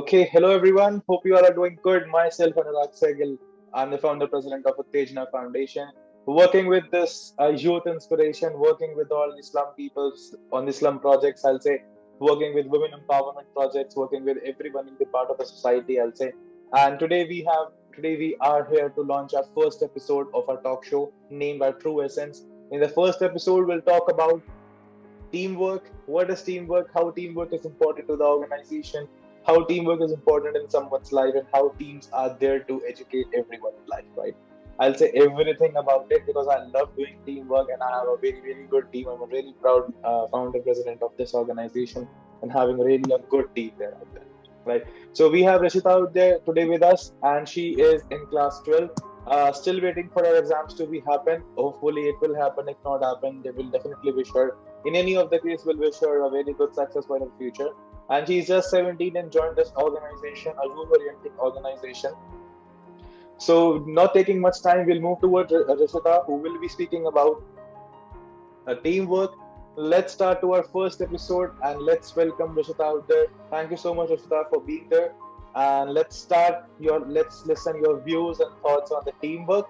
Okay, hello everyone. Hope you all are doing good. Myself, Anurag Sehgal. I'm the founder president of Uttejana Foundation, working with this youth inspiration, working with all Islam peoples on Islam projects. I'll say, working with women empowerment projects, working with everyone in the part of the society. I'll say, and today we are here to launch our first episode of our talk show named our True Essence. In the first episode, we'll talk about teamwork. What is teamwork? How teamwork is important to the organization, how teamwork is important in someone's life, and how teams are there to educate everyone in life, right? I'll say everything about it because I love doing teamwork and I have a very, very good team. I'm a really proud founder president of this organization and having really a good team there out there, right? So we have Rashita out there today with us, and she is in class 12. Still waiting for her exams to be happen. Hopefully it will happen. If not happen, they will definitely wish her. In any of the case, we'll wish her a very good success for her future. And she's just 17 and joined this organization, a youth-oriented organization. So, not taking much time, we'll move towards Rishita, who will be speaking about teamwork. Let's start to our first episode and let's welcome Rishita out there. Thank you so much, Rishita, for being there. And let's listen your views and thoughts on the teamwork.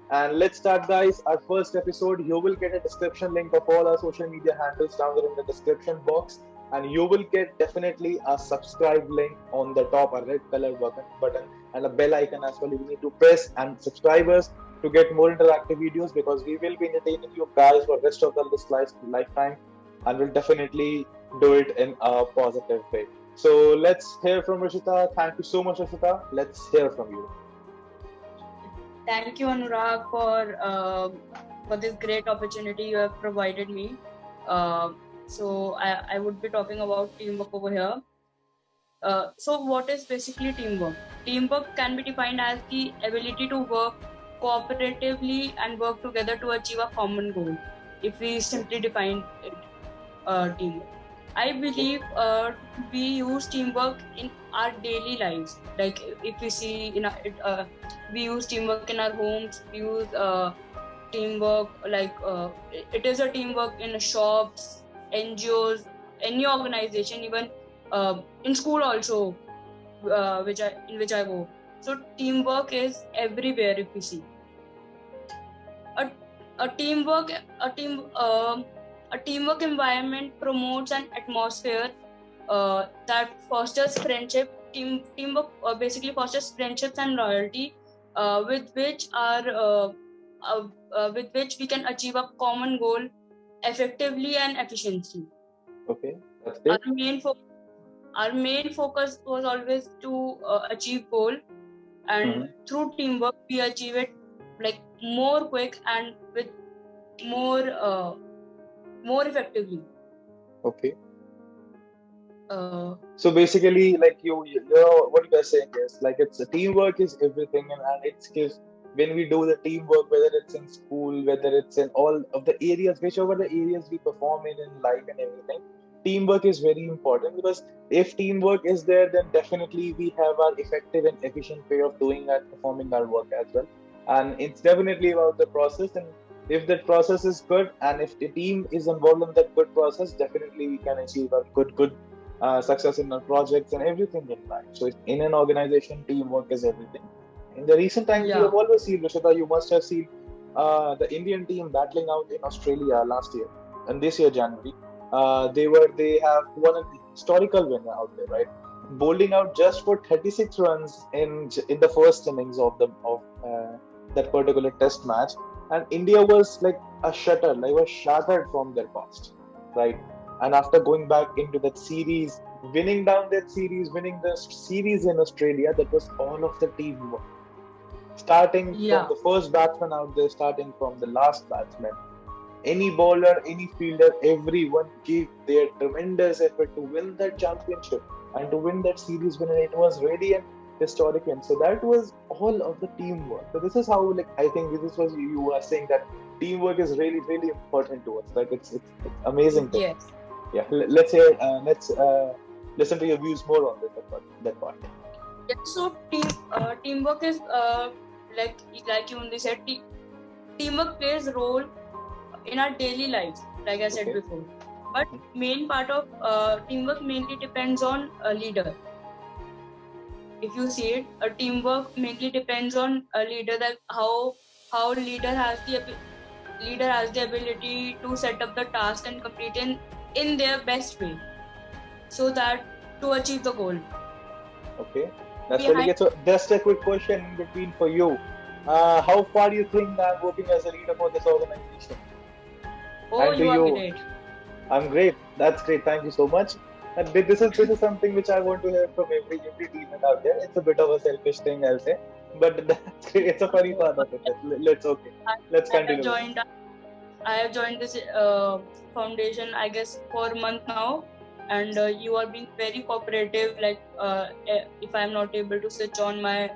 And let's start, guys. Our first episode. You will get a description link of all our social media handles down there in the description box, and you will get definitely a subscribe link on the top, a red color button, and a bell icon as well. You need to press and subscribe us to get more interactive videos because we will be entertaining you guys for rest of this lifetime, and we'll definitely do it in a positive way. So let's hear from Rishita. Thank you so much, Rishita. Let's hear from you. Thank you, Anurag, for this great opportunity you have provided me. So I would be talking about teamwork over here. So what is basically teamwork? Teamwork can be defined as the ability to work cooperatively and work together to achieve a common goal. If we simply define it, teamwork. I believe we use teamwork in our daily lives. Like if we see we use teamwork in our homes. We use teamwork it is a teamwork in shops, NGOs, any organization, even in school also, in which I go. So teamwork is everywhere. If we see a, a teamwork, a team. A teamwork environment promotes an atmosphere that fosters friendship. Teamwork basically fosters friendships and loyalty, with which we can achieve a common goal effectively and efficiently. Okay, that's it. Our main focus was always to achieve goal, and through teamwork we achieve it like more quick and with more. More effectively. Okay. So basically, like you know what you are saying is like it's teamwork is everything, and it's gives when we do the teamwork, whether it's in school, whether it's in all of the areas, whichever the areas we perform in life and everything, teamwork is very important because if teamwork is there, then definitely we have our effective and efficient way of doing and performing our work as well. And it's definitely about the process, and if that process is good and if the team is involved in that good process, definitely we can achieve a good success in our projects and everything in life. So in an organization, teamwork is everything. In the recent times, you have always seen, Rishita, you must have seen the Indian team battling out in Australia last year and this year January. They have won an historical win out there, right? Bowling out just for 36 runs in the first innings of that particular test match, and India was like was shattered from their past, right? And after going back into that series, winning the series in Australia, that was all of the teamwork. Starting from the first batsman out there, starting from the last batsman, any bowler, any fielder, everyone gave their tremendous effort to win that championship and to win that series win. And it was really an historic win. So that was all of the teamwork. So this is how, like, I think this was you were saying that teamwork is really, really important to us. Like it's amazing. Yes. Yeah. Let's hear. Let's listen to your views more on that part. Yeah. So teamwork is like you only said. Teamwork plays a role in our daily lives, like I said before. But main part of teamwork mainly depends on a leader. if you see it, a teamwork mainly depends on a leader, that how leader has the ability to set up the task and complete in their best way, so that to achieve the goal. Okay, that's really Behind good. So just a quick question in between for you. How far do you think I'm working as a leader for this organization? oh, And do you are you? great. I'm great. That's great. Thank you so much. And this is something which I want to hear from every teammate out there. It's a bit of a selfish thing, I'll say, but that's great. It's a funny part of it. Let's okay. I, Let's I have continue with it. joined. I have joined this foundation, I guess, for a month now, and you are being very cooperative. Like, if I am not able to switch on my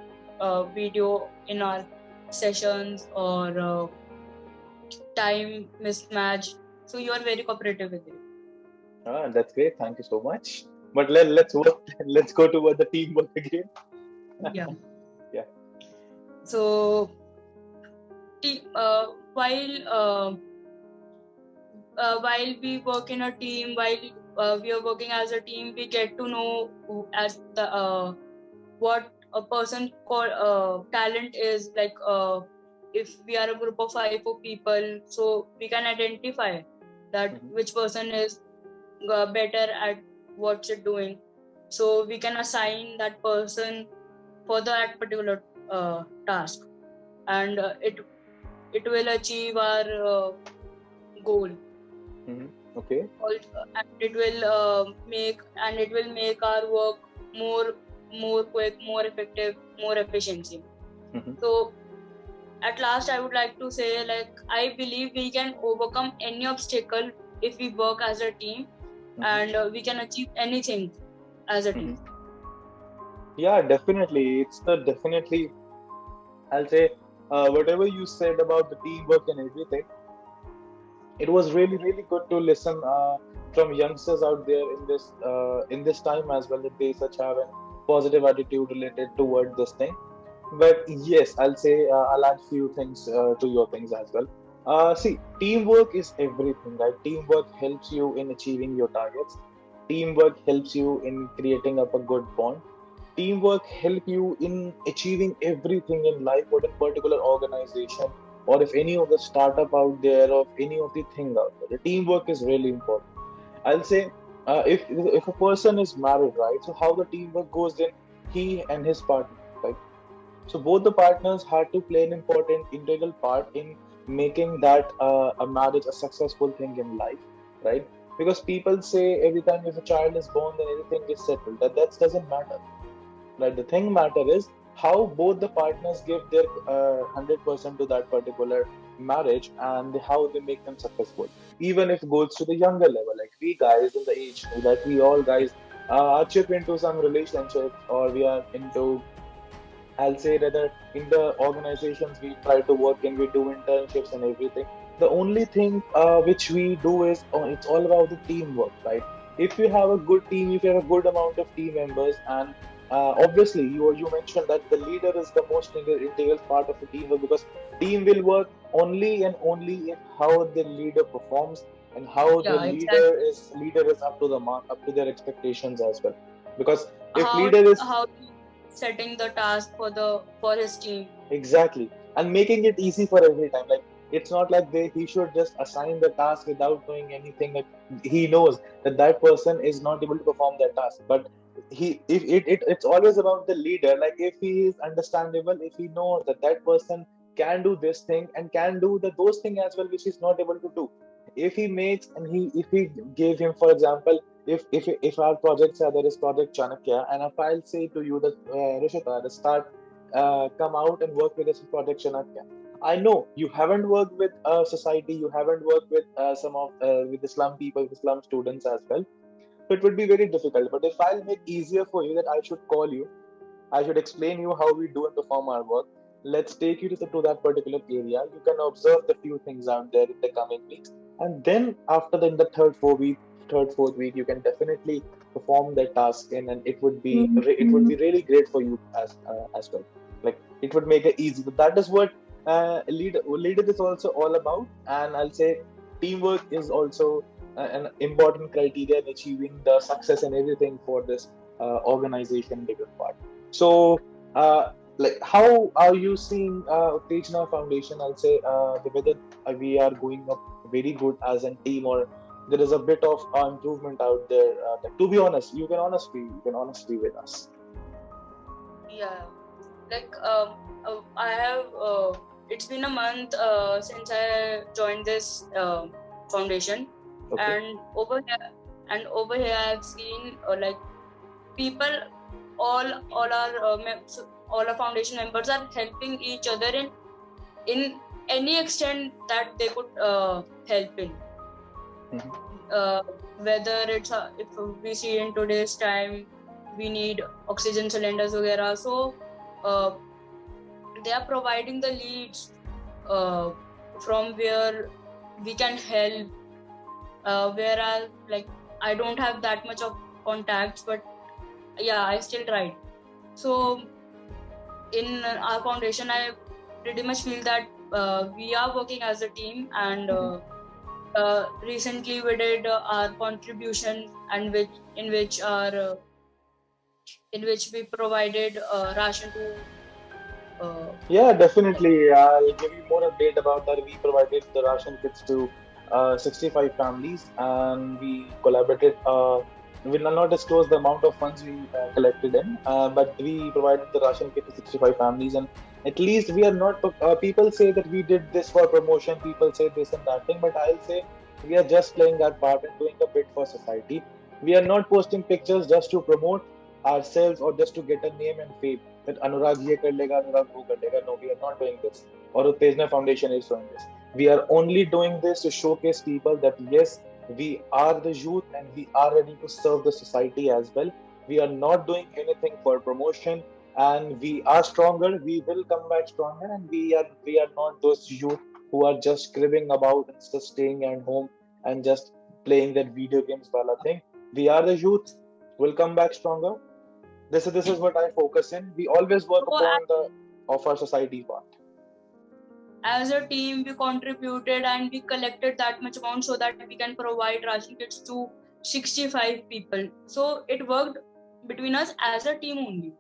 video in our sessions, or time mismatch, so you are very cooperative with it. That's great. Thank you so much. But let's work. Let's go toward the teamwork again. Yeah. Yeah. So, while we work in a team, while we are working as a team, we get to know as the what a person talent is. Like, if we are a group of 5 people, so we can identify that which person is better at what's it doing, so we can assign that person for that particular task, and it will achieve our goal. Okay. And it will make our work more quick, more effective, more efficiency. So at last, I would like to say, like, I believe we can overcome any obstacle if we work as a team, and we can achieve anything as a team. Yeah, definitely. Definitely. I'll say whatever you said about the teamwork and everything. It was really really good to listen from youngsters out there in this time as well, that they such have a positive attitude related toward this thing. But yes, I'll say I'll add few things to your things as well. See, teamwork is everything, right? Teamwork helps you in achieving your targets. Teamwork helps you in creating up a good bond. Teamwork help you in achieving everything in life, what a particular organization or if any of the startup out there or any of the thing out there. The teamwork is really important. I'll say if a person is married, right? So how the teamwork goes in he and his partner, right? So both the partners had to play an important integral part in making that a marriage a successful thing in life, right? Because people say every time if a child is born, then everything is settled. That doesn't matter, right? The thing matter is how both the partners give their 100% to that particular marriage and how they make them successful. Even if it goes to the younger level, like we guys in the age that we all guys are chip into some relationships or we are into, I'll say rather in the organizations we try to work in, we do internships and everything. The only thing which we do is it's all about the teamwork, right? If you have a good team, if you have a good amount of team members, and obviously you mentioned that the leader is the most integral part of the teamwork, because team will work only and only if how the leader performs and how the Yeah, exactly. leader is up to the mark, up to their expectations as well. Because if How leader is how setting the task for his team. exactly, and making it easy for every time. Like it's not like he should just assign the task without knowing anything. Like he knows that that person is not able to perform that task, but it's always about the leader. Like if he is understandable, if he knows that that person can do this thing and can do those things as well which he's not able to do. If he makes and he if he gave him, for example, if our projects are there is project Chanakya, and if I'll say to you that Rishita, the start come out and work with this project Chanakya. I know you haven't worked with society, you haven't worked with some of with the slum people, the slum students as well. So it would be very difficult. But if I'll make easier for you, that I should call you, I should explain you how we do and perform our work. Let's take you to that particular area. You can observe the few things out there in the coming weeks, and then after in the third fourth week, you can definitely perform that task in, and it would be really great for you as well. Like it would make it easy. But that is what leader is also all about, and I'll say teamwork is also an important criteria in achieving the success and everything for this organization bigger part. So, like, how are you seeing Uttejana Foundation? I'll say whether we are going up very good as a team, or there is a bit of improvement out there. Like, to be honest, you can honestly with us. Yeah, like I have. It's been a month since I joined this foundation, Okay. and over here I've seen like people, all our foundation members are helping each other in any extent that they could help in. Whether it's if we see in today's time we need oxygen cylinders वगैरह, so they are providing the leads from where we can help, whereas like I don't have that much of contacts, but yeah, I still tried. So in our foundation I pretty much feel that we are working as a team, and recently we did our contribution, and in which we provided ration to Yeah, definitely. I'll give you more update about that. We provided the ration kits to 65 families, and we collaborated. We will not disclose the amount of funds we collected in, but we provided the ration kit to 65 families. And at least we are not. People say that we did this for promotion. People say this and that thing, but I'll say we are just playing our part and doing a bit for society. We are not posting pictures just to promote ourselves or just to get a name and fame. That Anurag ye kar lega, Anurag wo kar lega. No, we are not doing this. Or Uttejana Foundation is doing this. We are only doing this to showcase people that yes, we are the youth and we are ready to serve the society as well. We are not doing anything for promotion, and we are stronger. We will come back stronger, and we are not those youth who are just cribbing about and just staying at home and just playing that video games wala thing. We are the youth. We'll come back stronger. This is what I focus in. We always work So upon the of our society part. as a team we contributed and we collected that much amount so that we can provide ration kits to 65 people. So it worked between us as a team only.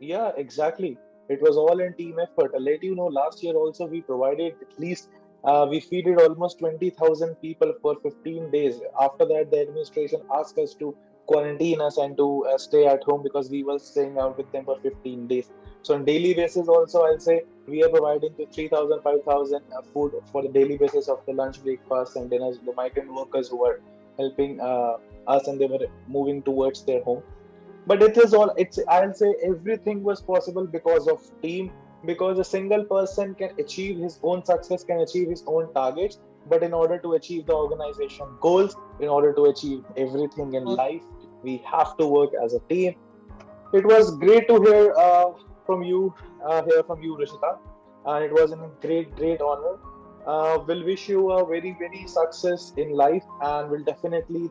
Yeah, exactly. It was all in team effort. I'll let you know, last year also we provided at least we feeded almost 20,000 people for 15 days. After that, the administration asked us to quarantine us and to stay at home because we were staying out with them for 15 days. So on daily basis also, I'll say we are providing to 3,000, 5,000 food for the daily basis of the lunch, breakfast and dinners. The migrant workers who were helping us, and they were moving towards their home. But it is all, it's, I'll say everything was possible because of team, because a single person can achieve his own success, can achieve his own targets, but in order to achieve the organization goals, in order to achieve everything in life, we have to work as a team. It was great to hear from you, Rishita, and it was a great honor. We'll wish you a very success in life, and we'll definitely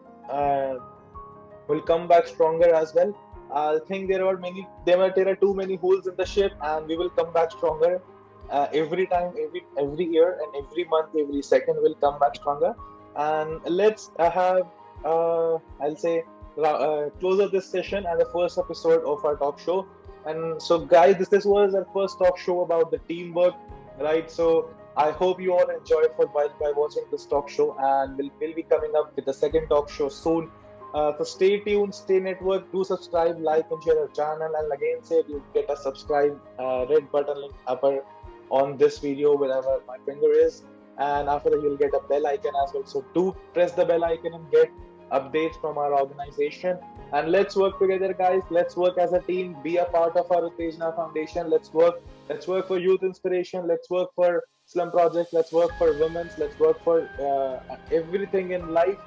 will come back stronger as well. I think there are too many holes in the ship, and we will come back stronger. Every time, every year, and every month, every second, will come back stronger. And let's have I'll say close of this session and the first episode of our talk show. And so, guys, this was our first talk show about the teamwork, right? So I hope you all enjoyed by watching this talk show, and we'll be coming up with the second talk show soon. So stay tuned, stay network, do subscribe, like and share our channel, and again say you get a subscribe red button link upper on this video wherever my finger is, and after that you'll get a bell icon as well. So do press the bell icon and get updates from our organization, and let's work together, guys. Let's work as a team, be a part of our Uttejana Foundation. Let's work for youth inspiration, let's work for slum projects, let's work for women's, let's work for everything in life.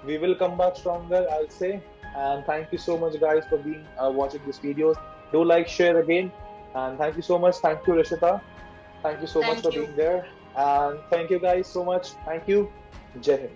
We will come back stronger, I'll say. And thank you so much, guys, for being watching these videos. Do like, share again, and thank you so much. Thank you, Rishita. Thank you so much for being there, and thank you guys so much. Thank you. Jai Hind.